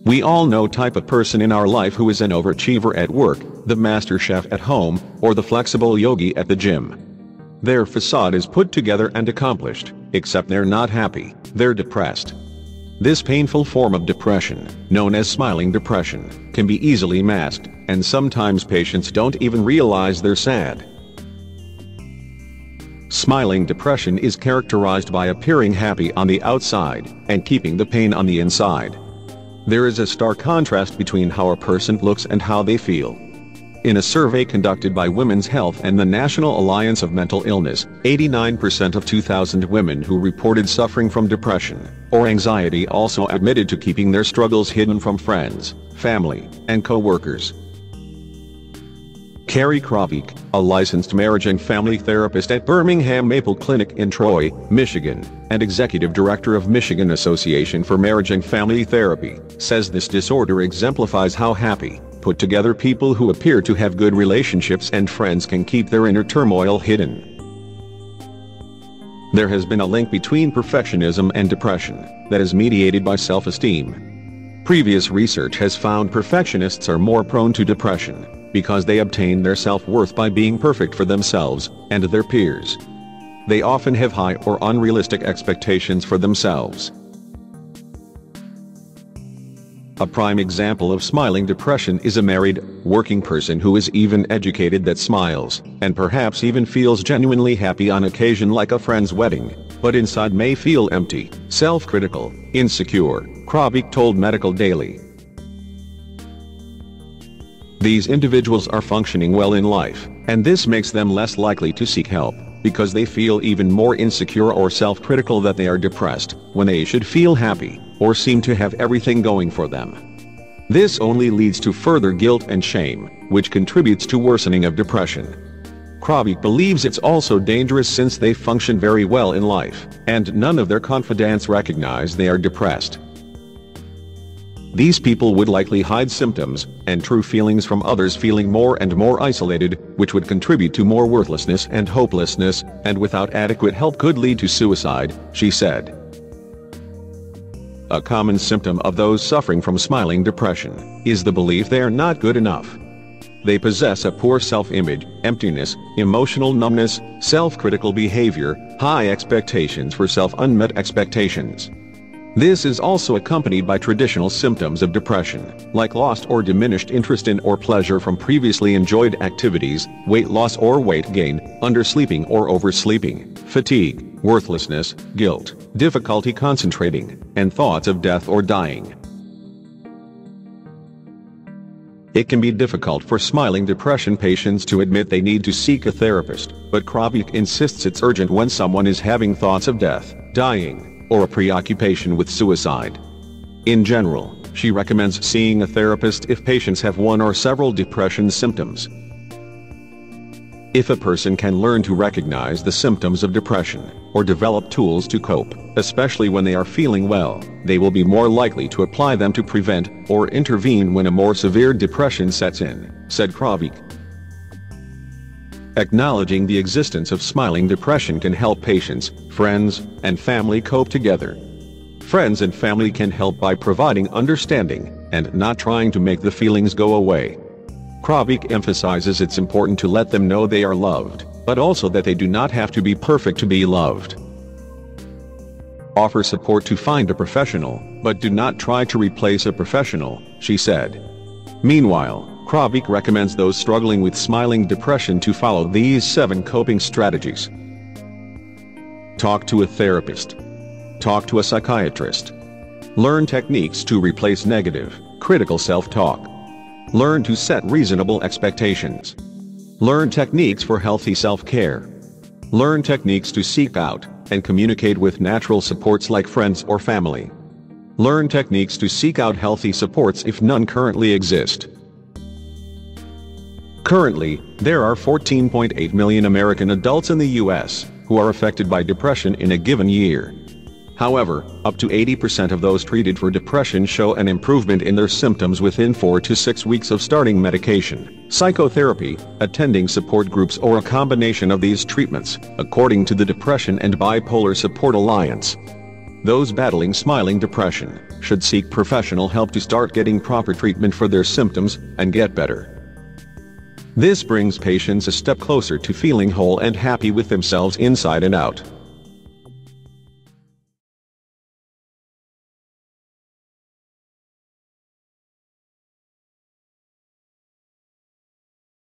We all know type of person in our life who is an overachiever at work, the master chef at home, or the flexible yogi at the gym. Their facade is put together and accomplished, except they're not happy, they're depressed. This painful form of depression, known as smiling depression, can be easily masked, and sometimes patients don't even realize they're sad. Smiling depression is characterized by appearing happy on the outside and keeping the pain on the inside. There is a stark contrast between how a person looks and how they feel. In a survey conducted by Women's Health and the National Alliance of Mental Illness, 89% of 2,000 women who reported suffering from depression or anxiety also admitted to keeping their struggles hidden from friends, family, and coworkers. Carrie Kravik, a licensed marriage and family therapist at Birmingham Maple Clinic in Troy, Michigan, and executive director of Michigan Association for Marriage and Family Therapy, says this disorder exemplifies how happy, put-together people who appear to have good relationships and friends can keep their inner turmoil hidden. There has been a link between perfectionism and depression that is mediated by self-esteem. Previous research has found perfectionists are more prone to depression because they obtain their self-worth by being perfect for themselves and their peers. They often have high or unrealistic expectations for themselves. A prime example of smiling depression is a married, working person who is even educated that smiles, and perhaps even feels genuinely happy on occasion like a friend's wedding, but inside may feel empty, self-critical, insecure, Kravik told Medical Daily. These individuals are functioning well in life, and this makes them less likely to seek help, because they feel even more insecure or self-critical that they are depressed, when they should feel happy, or seem to have everything going for them. This only leads to further guilt and shame, which contributes to worsening of depression. Kravik believes it's also dangerous since they function very well in life, and none of their confidants recognize they are depressed. These people would likely hide symptoms and true feelings from others, feeling more and more isolated, which would contribute to more worthlessness and hopelessness, and without adequate help could lead to suicide, she said. A common symptom of those suffering from smiling depression is the belief they are not good enough. They possess a poor self-image, emptiness, emotional numbness, self-critical behavior, high expectations for self-unmet expectations. This is also accompanied by traditional symptoms of depression, like lost or diminished interest in or pleasure from previously enjoyed activities, weight loss or weight gain, undersleeping or oversleeping, fatigue, worthlessness, guilt, difficulty concentrating, and thoughts of death or dying. It can be difficult for smiling depression patients to admit they need to seek a therapist, but Kravik insists it's urgent when someone is having thoughts of death, dying, or a preoccupation with suicide. In general, she recommends seeing a therapist if patients have one or several depression symptoms. If a person can learn to recognize the symptoms of depression, or develop tools to cope, especially when they are feeling well, they will be more likely to apply them to prevent or intervene when a more severe depression sets in, said Kravik. Acknowledging the existence of smiling depression can help patients, friends, and family cope together. Friends and family can help by providing understanding and not trying to make the feelings go away. Kravik emphasizes it's important to let them know they are loved, but also that they do not have to be perfect to be loved. Offer support to find a professional, but do not try to replace a professional, she said. Meanwhile, Kravik recommends those struggling with smiling depression to follow these 7 coping strategies. Talk to a therapist. Talk to a psychiatrist. Learn techniques to replace negative, critical self-talk. Learn to set reasonable expectations. Learn techniques for healthy self-care. Learn techniques to seek out and communicate with natural supports like friends or family. Learn techniques to seek out healthy supports if none currently exist. Currently, there are 14.8 million American adults in the U.S. who are affected by depression in a given year. However, up to 80% of those treated for depression show an improvement in their symptoms within 4 to 6 weeks of starting medication, psychotherapy, attending support groups, or a combination of these treatments, according to the Depression and Bipolar Support Alliance. Those battling smiling depression should seek professional help to start getting proper treatment for their symptoms and get better. This brings patients a step closer to feeling whole and happy with themselves inside and out.